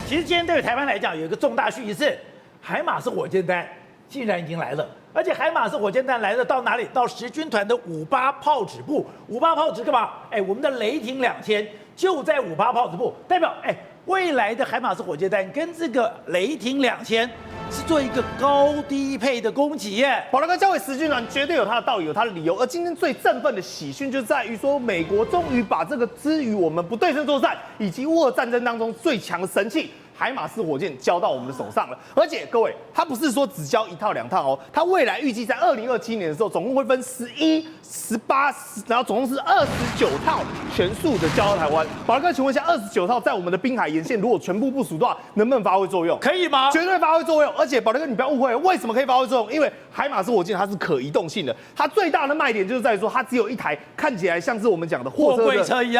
其实今天对于台湾来讲有一个重大讯息是，海马斯火箭弹竟然已经来了，而且海马斯火箭弹来了到哪里？到10军团的58炮指部。58炮指干嘛？我们的雷霆2000就在58炮指部，代表未来的海马斯火箭弹跟这个雷霆2000是做一个高低配的攻击耶。宝大哥交给10军团绝对有他的道理，有他的理由。而今天最振奋的喜讯就在于说，美国终于把这个之于我们不对称作战以及乌俄战争当中最强的神器海马斯火箭交到我们的手上了。而且各位，他不是说只交1套2套哦，他未来预计在2027年的时候，总共会分11、18，然后总共是29套全数的交到台湾。宝大哥，请问一下，29套在我们的滨海沿线如果全部部署的话，能不能发挥作用？可以吗？绝对发挥作用。而且宝大哥，你不要误会，为什么可以发挥作用？因为海马斯火箭它是可移动性的，它最大的卖点就是在于说，它只有一台看起来像是我们讲的货柜车一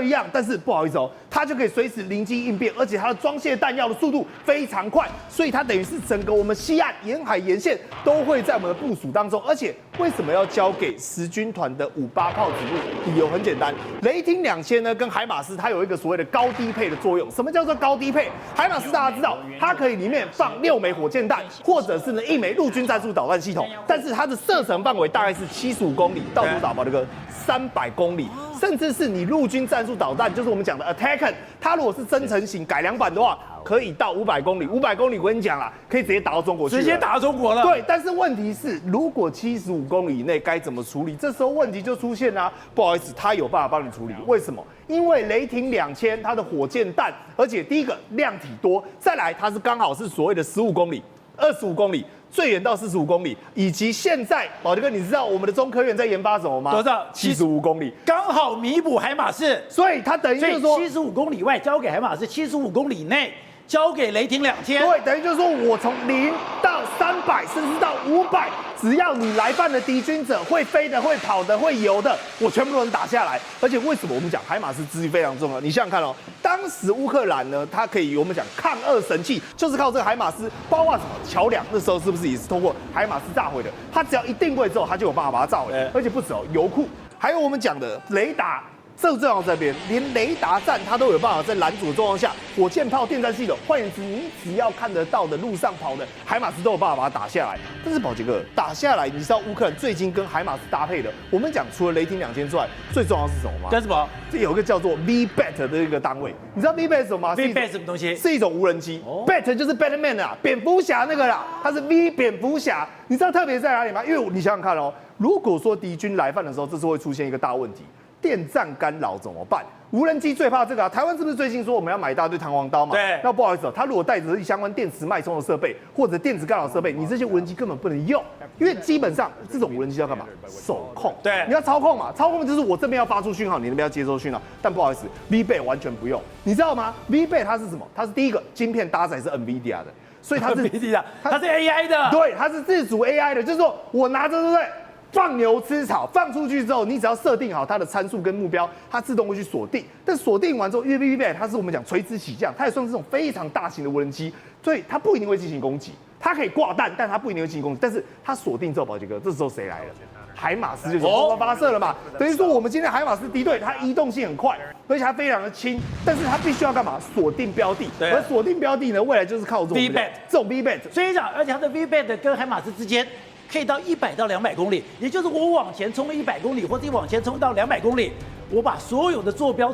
样，但是不好意思哦，它就可以随时灵机应变，而且它的装卸弹药的速度非常快，所以它等于是整个我们西岸沿海沿线都会在我们的部署当中。而且为什么要交给10军团的58炮指部？理由很简单，雷霆2000呢跟海马斯它有一个所谓的高低配的作用。什么叫做高低配？海马斯大家知道，它可以里面放6枚火箭弹，或者是呢1枚陆军战术导弹系统，但是它的射程范围大概是75公里到多少？宝大哥，300公里，甚至是你陆军战术导弹，就是我们讲的 Attack， 它如果是增程型改良版的话，可以到500公里。500公里我跟你讲啦，可以直接打到中国去，直接打到中国了。对，但是问题是，如果75公里以内该怎么处理？这时候问题就出现啦。不好意思，它有办法帮你处理。为什么？因为雷霆2000它的火箭弹，而且第一个量体多，再来它是刚好是所谓的15公里、25公里。最远到45公里，以及现在宝大哥，你知道我们的中科院在研发什么吗？多少？75公里，刚好弥补海马斯。所以它等于就是说，75公里外交给海马斯，75公里内交给雷霆2000。对，等于就是说我从0到300，甚至到500，只要你来犯的敌军者会飞的、会跑的、会游的，我全部都能打下来。而且为什么我们讲海马斯资历非常重要？你想想看哦，当时乌克兰呢，它可以我们讲抗俄神器，就是靠这个海马斯，包括什么桥梁，那时候是不是也是通过海马斯炸毁的？它只要一定位之后，它就有办法把它炸毁。而且不止哦，油库，还有我们讲的雷达。这重要在这边，连雷达站它都有办法在拦阻的状况下，火箭炮、电站系统，换言之，你只要看得到的路上跑的海马斯都有办法把它打下来。但是宝杰哥打下来，你知道乌克兰最近跟海马斯搭配的，我们讲除了雷霆2000之外，最重要是什么吗？干什么？这有一个叫做 VBAT 的一个单位，你知道 VBAT 是什么吗？VBAT 什么东西？是一种无人机。BAT 就是 Batman 啊，蝙蝠侠那个啦，它是 V 蝙蝠侠。你知道特别在哪里吗？因为你想想看哦，如果说敌军来犯的时候，这时候会出现一个大问题。电站干扰怎么办？无人机最怕这个啊！台湾是不是最近说我们要买一大堆弹簧刀嘛？对。那不好意思哦，它如果带着相关电磁脉冲的设备或者电子干扰设备，你这些无人机根本不能用，因为基本上这种无人机要干嘛？手控。对。你要操控嘛，操控就是我这边要发出讯号，你那边要接收讯号。但不好意思 ，VBAT 完全不用，你知道吗 ？VBAT 它是什么？它是第一个晶片搭载是 NVIDIA 的，所以它是 NVIDIA， 它是 AI 的。对，它是自主 AI 的，就是说我拿着对不对？放牛吃草，放出去之后，你只要设定好它的参数跟目标，它自动会去锁定。但锁定完之后，因为 VBAT 它是我们讲垂直起降，它也算是这种非常大型的无人机，所以它不一定会进行攻击。它可以挂弹，但它不一定会进行攻击。但是它锁定之后，宝杰哥，这时候谁来了？海马斯就从空发射了嘛。等于说我们今天海马斯敌对，它移动性很快，而且它非常的轻，但是它必须要干嘛？锁定标的。而锁定标的呢，未来就是靠这种 VBAT 这种 VBAT。所以讲，而且它的 VBAT 跟海马斯之间。可以到100到200公里，也就是我往前冲100公里，或者往前冲到200公里，我把所有的坐标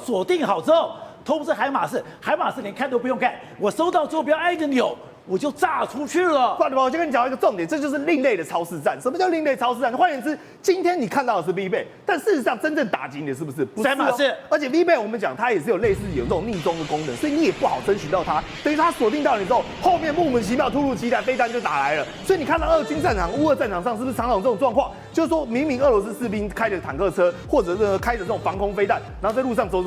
锁定好之后，通知海马斯，海马斯连看都不用看，我收到坐标挨个扭，我就炸出去了。不然我就跟你讲一个重点，这就是另类的超视战。什么叫另类超视战？换言之，今天你看到的是 VBAT，但事实上真正打击你的是不是？不是、海马斯。而且 VBAT 我们讲它也是有类似有这种逆中的功能，所以你也不好侦询到它。等于它锁定到你之后，后面莫名其妙突如其来飞弹就打来了。所以你看到俄军战场、乌俄战场上是不是常常有这种状况？就是说明明俄罗斯士兵开着坦克车，或者是开着这种防空飞弹，然后在路上走，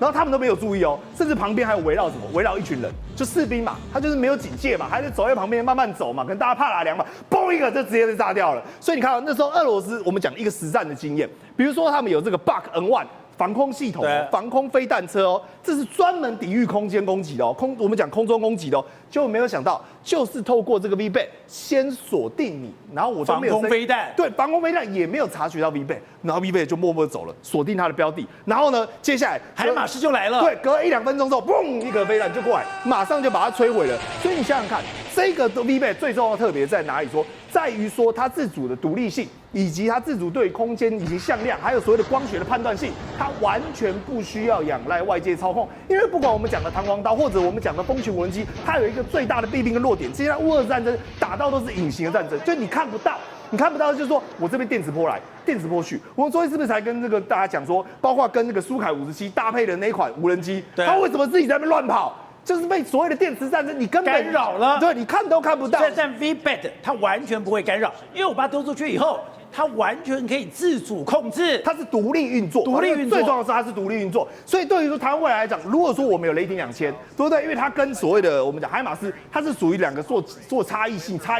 然后他们都没有注意哦，甚至旁边还有围绕什么？围绕一群人，就士兵嘛，他就是没有警戒嘛，还是走在旁边慢慢走嘛，可能大家怕打凉嘛，嘣一个就直接被炸掉了。所以你看那时候俄罗斯，我们讲一个实战的经验，比如说他们有这个 Buk N1。防空系统、防空飞弹车哦，这是专门抵御空间攻击的哦，我们讲空中攻击的哦，结果没有想到，就是透过这个 VBAT 先锁定你，然后我就没有防空飞弹，对，防空飞弹也没有察觉到 VBAT，然后 V 贝就默默走了，锁定他的标的。然后呢，接下来海马斯就来了，对，隔1-2分钟之后，嘣，一个飞弹就过来，马上就把它摧毁了。所以你想想看，这个 V 贝最重要的特别在哪里？在于说它自主的独立性，以及它自主对空间以及向量，还有所谓的光学的判断性，它完全不需要仰赖外界操控。因为不管我们讲的弹簧刀，或者我们讲的蜂群无人机，它有一个最大的弊病跟弱点，现在乌俄战争打到都是隐形的战争，就你看不到。你看不到，就是说我这边电磁波来，电磁波去。我们昨天是不是才跟这个大家讲说，包括跟那个苏凯57搭配的那一款无人机，它为什么自己在那边乱跑？就是被所谓的电磁战争你根本干扰了，对，你看都看不到。但 VBAT 它完全不会干扰，因为我把它丢出去以后，它完全可以自主控制，它是独立运作，最重要的是它是独立运作。所以对于说台湾未来来讲，如果说我们有雷霆2000，对不对？因为它跟所谓的我们讲海马斯，它是属于2个做差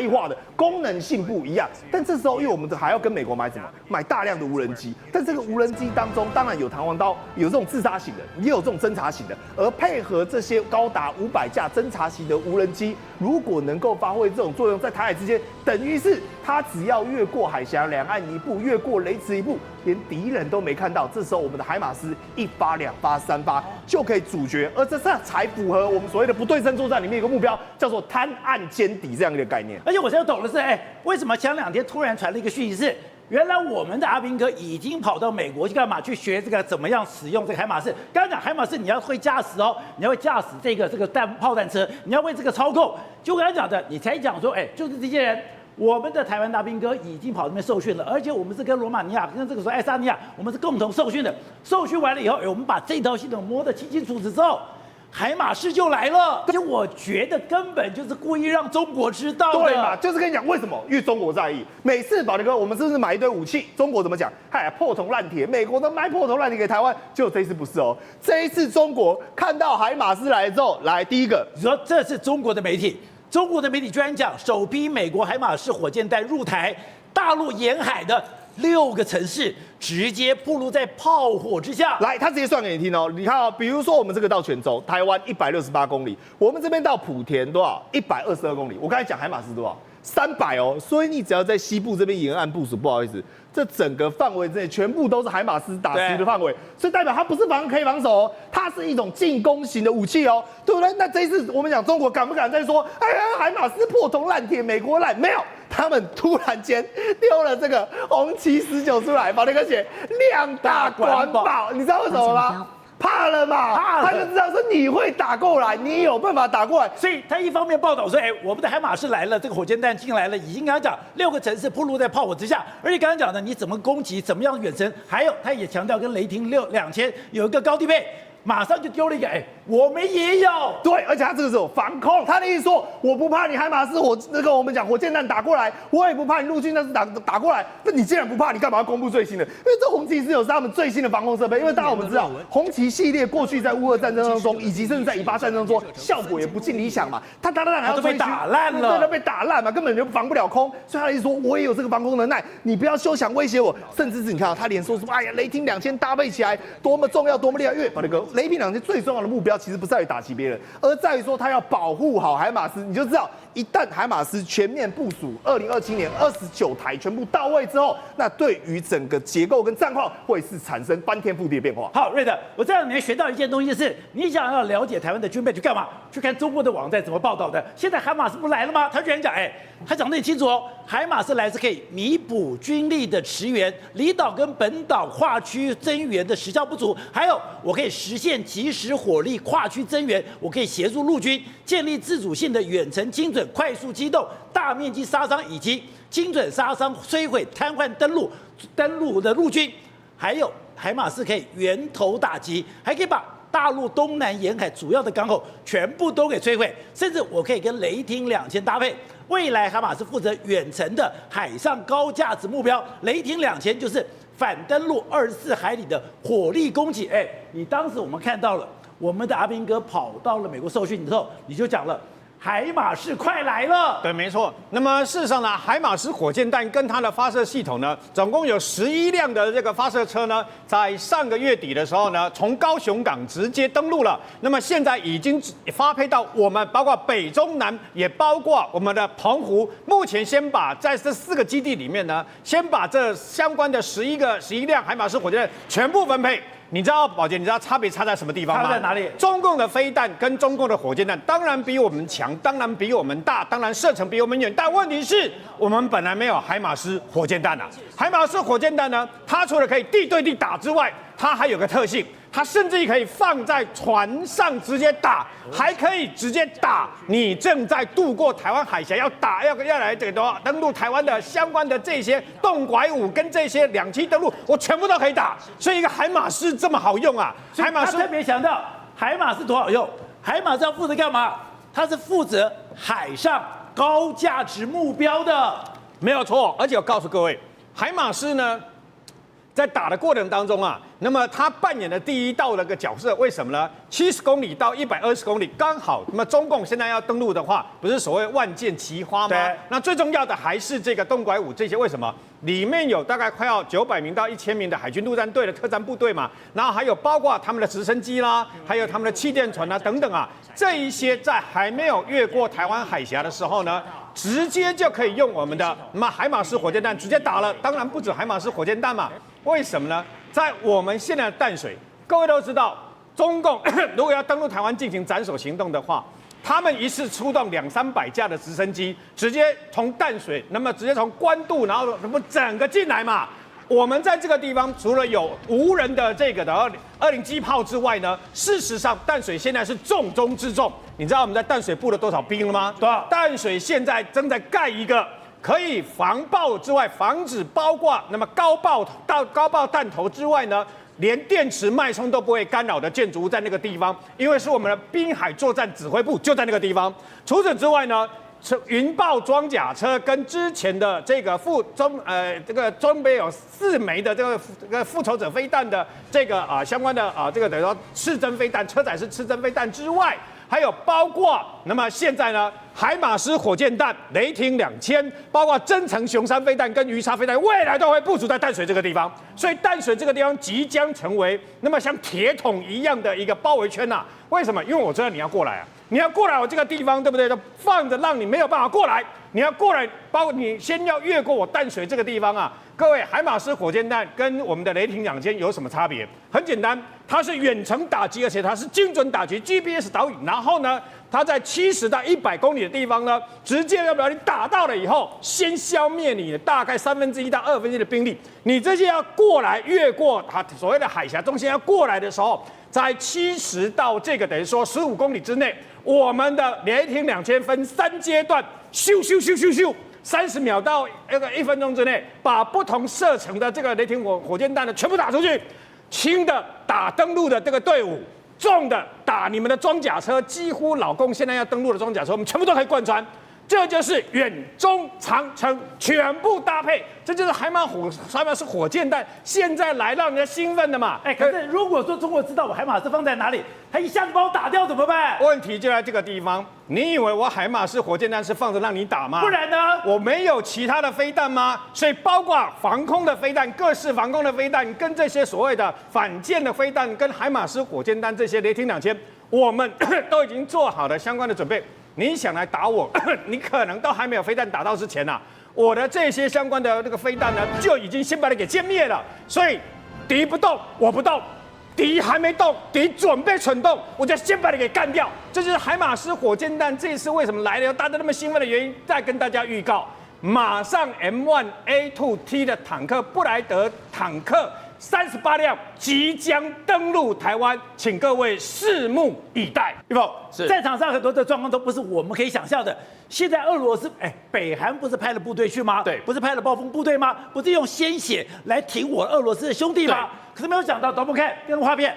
异化的功能性不一样。但这时候，因为我们还要跟美国买什么？买大量的无人机。但这个无人机当中，当然有弹簧刀，有这种自杀型的，也有这种侦察型的，而配合这些高达500架侦察型的无人机，如果能够发挥这种作用，在台海之间，等于是它只要越过海峡两岸一步，越过雷池一步，连敌人都没看到，这时候我们的海马斯1发、2发、3发就可以阻绝，而这才符合我们所谓的不对称作战里面有个目标，叫做滩岸歼敌这样一个概念。而且我现在懂的是，为什么前2天突然传了一个讯息是？原来我们的阿兵哥已经跑到美国去干嘛？去学这个怎么样使用这个海马斯。刚刚讲海马斯，你要会驾驶哦，你要会驾驶这个炮弹车，你要会这个操控。就我刚才讲的，你才讲说，就是这些人，我们的台湾大兵哥已经跑那边受训了，而且我们是跟罗马尼亚、跟这个说爱沙尼亚，我们是共同受训的。受训完了以后，我们把这套系统摸得清清楚楚之后。海马斯就来了，而且我觉得根本就是故意让中国知道的，对嘛？就是跟你讲为什么，因为中国在意。每次宝林哥，我们是不是买一堆武器？中国怎么讲？破铜烂铁，美国都卖破铜烂铁给台湾，结果这一次不是哦。这一次中国看到海马斯来之后，来第一个，你说这是中国的媒体，中国的媒体居然讲首批美国海马斯火箭弹入台，大陆沿海的6个城市直接暴露在炮火之下。来，他直接算给你听哦。你看哦，比如说我们这个到泉州，台湾168公里，我们这边到莆田多少？122公里。我刚才讲海马斯多少？300哦。所以你只要在西部这边沿岸部署，不好意思，这整个范围之内全部都是海马斯打击的范围，所以代表它不是可以防守哦，它是一种进攻型的武器哦，对不对？那这一次我们讲中国敢不敢再说，海马斯破铜烂铁，美国烂？没有。他们突然间丢了这个红旗19出来，把那个写量大管饱，你知道为什么吗？怕了嘛，他就知道说你会打过来，你有办法打过来，所以他一方面报道说，我们的海马斯来了，这个火箭弹进来了，已经刚刚讲6个城市暴露在炮火之下，而且刚刚讲的你怎么攻击，怎么样远程，还有他也强调跟雷霆2000有一个高低配。马上就丢了一个，我们也有，对，而且他这个是有防空，他的意思说，我不怕你海马斯我们讲火箭弹打过来，我也不怕你陆军那是打过来，那你既然不怕，你干嘛要公布最新的？因为这红旗19是他们最新的防空设备，因为大家我们知道，红旗系列过去在乌俄战争当中，以及甚至在以巴战争中，效果也不尽理想嘛，它当然还要被打烂了，对，被打烂嘛，根本就防不了空，所以他的意思说，我也有这个防空能耐，你不要休想威胁我，甚至是你看到他连说什么，雷霆2000搭配起来多么重要，多么厉害，因为把那个雷霆2000最重要的目标其实不在于打击别人，而在于说他要保护好海马斯。你就知道，一旦海马斯全面部署，2027年29台全部到位之后，那对于整个结构跟战况会是产生翻天覆地的变化。好，瑞德，我这2年学到一件东西是，你想要了解台湾的军备去干嘛？去看中国的网站怎么报道的。现在海马斯不来了吗？他居然讲，他讲得很清楚哦，海马斯来是可以弥补军力的驰援，离岛跟本岛跨区增援的时效不足，还有我可以实现即时火力跨区增援，我可以协助陆军建立自主性的远程精准快速机动大面积杀伤以及精准杀伤摧毁瘫痪登陆的陆军，还有海马斯可以源头打击，还可以把大陆东南沿海主要的港口全部都给摧毁，甚至我可以跟雷霆2000搭配。未来海马斯负责远程的海上高价值目标，雷霆2000就是反登陆24海里的火力攻击。你当时我们看到了，我们的阿兵哥跑到了美国受训之后，你就讲了，海马斯快来了。对，没错。那么事实上呢，海马斯火箭弹跟它的发射系统呢，总共有11辆的这个发射车呢，在上个月底的时候呢，从高雄港直接登陆了。那么现在已经发配到我们，包括北中南，也包括我们的澎湖。目前先把在这4个基地里面呢，先把这相关的11辆海马斯火箭弹全部分配。你知道，宝杰，你知道差别差在什么地方吗？差在哪里？中共的飞弹跟中共的火箭弹当然比我们强，当然比我们大，当然射程比我们远，但问题是我们本来没有海马斯火箭弹啊。海马斯火箭弹呢，它除了可以地对地打之外，它还有个特性，它甚至可以放在船上直接打，还可以直接打你正在渡过台湾海峡要来这个登陆台湾的相关的这些洞拐五跟这些2栖登陆，我全部都可以打。所以一个海马斯这么好用啊！海马斯特别强调海马斯多好用，海马斯要负责干嘛？它是负责海上高价值目标的，没有错。而且我告诉各位，海马斯呢，在打的过程当中啊，那么他扮演的第一道的个角色，为什么呢？70公里到120公里刚好。那么中共现在要登陆的话，不是所谓万箭齐发吗？对。那最重要的还是这个洞拐五这些，为什么？里面有大概快要900名到1000名的海军陆战队的特战部队嘛，然后还有包括他们的直升机啦，还有他们的气垫船啊等等啊，这一些在还没有越过台湾海峡的时候呢，直接就可以用我们的海马斯火箭弹直接打了。当然不止海马斯火箭弹嘛，为什么呢？在我们现在的淡水，各位都知道，中共如果要登陆台湾进行斩首行动的话，他们一次出动200-300架的直升机，直接从淡水，那么直接从关渡，然后什么整个进来嘛。我们在这个地方除了有无人的这个的207炮之外呢，事实上淡水现在是重中之重。你知道我们在淡水布了多少兵了吗？多少？淡水现在正在盖一个可以防爆之外，防止包挂那么高爆弹头之外呢，连电池脉冲都不会干扰的建筑物在那个地方，因为是我们的滨海作战指挥部就在那个地方。除此之外呢，云豹装甲车跟之前的这个这个装备有4枚的这个复仇者飞弹的这个相关的这个等于说刺针飞弹，车载式刺针飞弹之外，还有包括那么现在呢，海马斯火箭弹、雷霆2000，包括增程雄三飞弹跟鱼叉飞弹，未来都会部署在淡水这个地方。所以淡水这个地方即将成为那么像铁桶一样的一个包围圈呐。为什么？因为我知道你要过来啊，你要过来我这个地方，对不对？就放着让你没有办法过来。你要过来，包括你先要越过我淡水这个地方啊。各位，海马斯火箭弹跟我们的雷霆2000有什么差别？很简单，它是远程打击，而且它是精准打击 ，GPS 导引。然后呢，它在70到100公里的地方呢，直接要不要你打到了以后，先消灭你的大概1/3到1/2的兵力。你这些要过来越过它所谓的海峡中线要过来的时候，在70到这个等于说15公里之内，我们的雷霆2000分3阶段，咻，30秒到1分钟之内，把不同射程的这个雷霆火箭弹呢全部打出去，轻的打登陆的这个队伍，重的打你们的装甲车，几乎老共现在要登陆的装甲车，我们全部都可以贯穿。这就是远中长程全部搭配，这就是海马斯火箭弹现在来让人家兴奋的嘛。可是如果说中国知道我海马斯放在哪里，他一下子把我打掉怎么办？问题就在这个地方。你以为我海马斯火箭弹是放着让你打吗？不然呢？我没有其他的飞弹吗？所以包括防空的飞弹、各式防空的飞弹，跟这些所谓的反舰的飞弹，跟海马斯火箭弹这些雷霆2000，我们都已经做好了相关的准备。你想来打我，你可能都还没有飞弹打到之前啊，我的这些相关的这个飞弹呢，就已经先把你给歼灭了。所以敌不动，我不动。敌还没动，敌准备蠢动，我就先把你给干掉。这就是海马斯火箭弹这次为什么来了，大家那么兴奋的原因。再跟大家预告，马上 M1A2T 的坦克布莱德坦克38辆即将登陆台湾，请各位拭目以待。玉凤，战场上很多的状况都不是我们可以想象的。现在俄罗斯，北韩不是派了部队去吗？对，不是派了暴风部队吗？不是用鲜血来挺我俄罗斯的兄弟吗？可是没有想到，导播看这个画面，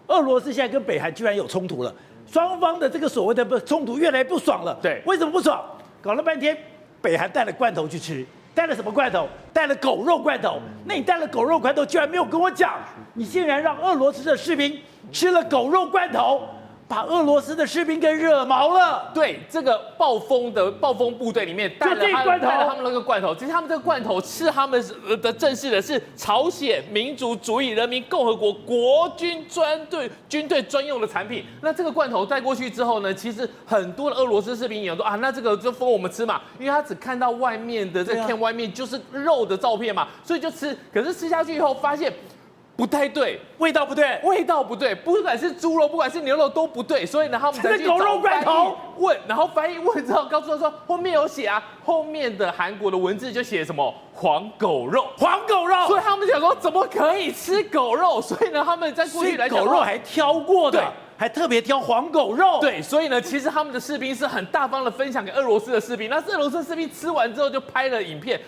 俄罗斯现在跟北韩居然有冲突了，双方的这个所谓的冲突越来越不爽了。对，为什么不爽？搞了半天，北韩带了罐头去吃。带了什么罐头？带了狗肉罐头。那你带了狗肉罐头，居然没有跟我讲，你竟然让俄罗斯的士兵吃了狗肉罐头。把俄罗斯的士兵给惹毛了。对，这个暴风部队里面带了他们那个罐头，其实他们这个罐头是他们的正式的是朝鲜民主主义人民共和国国军军队专用的产品。那这个罐头带过去之后呢，其实很多的俄罗斯士兵也说啊，那这个就分我们吃嘛，因为他只看到外面的这片外面就是肉的照片嘛，所以就吃。可是吃下去以后发现不太对，味道不对，不管是猪肉，不管是牛肉都不对，所以呢，他们才去狗肉罐头问，然后翻译问之后，告诉他说后面有写啊，后面的韩国的文字就写什么黄狗肉，所以他们想说怎么可以吃狗肉？所以呢，他们在过去来讲，狗肉还挑过的。对，还特别挑黄狗肉，对，所以呢，其实他们的士兵是很大方的分享给俄罗斯的士兵。那俄罗斯士兵吃完之后就拍了影片，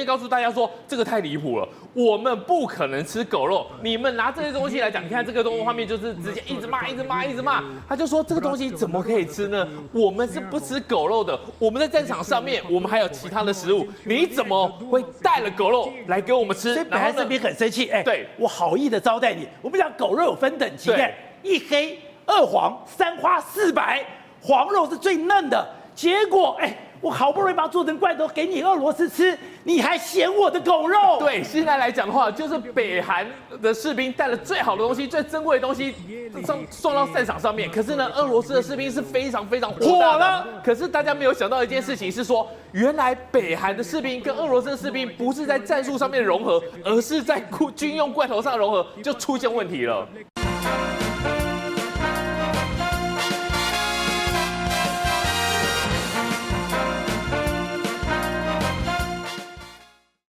告诉大家说这个太离谱了，我们不可能吃狗肉。你们拿这些东西来讲，你看这个画面就是直接一直骂。他就说这个东西怎么可以吃呢？我们是不吃狗肉的，我们在战场上面我们还有其他的食物，你怎么会带了狗肉来给我们吃？所以北韩士兵很生气，对，我好意的招待你。我们讲狗肉有分等级的。1黑2黄3花4白，黄肉是最嫩的。结果，我好不容易把它做成罐头给你俄罗斯吃，你还嫌我的狗肉？对，现在来讲的话，就是北韩的士兵带了最好的东西、最珍贵的东西送到战场上面。可是呢，俄罗斯的士兵是非常火大的。可是大家没有想到一件事情是说，原来北韩的士兵跟俄罗斯的士兵不是在战术上面融合，而是在军用罐头上融合，就出现问题了。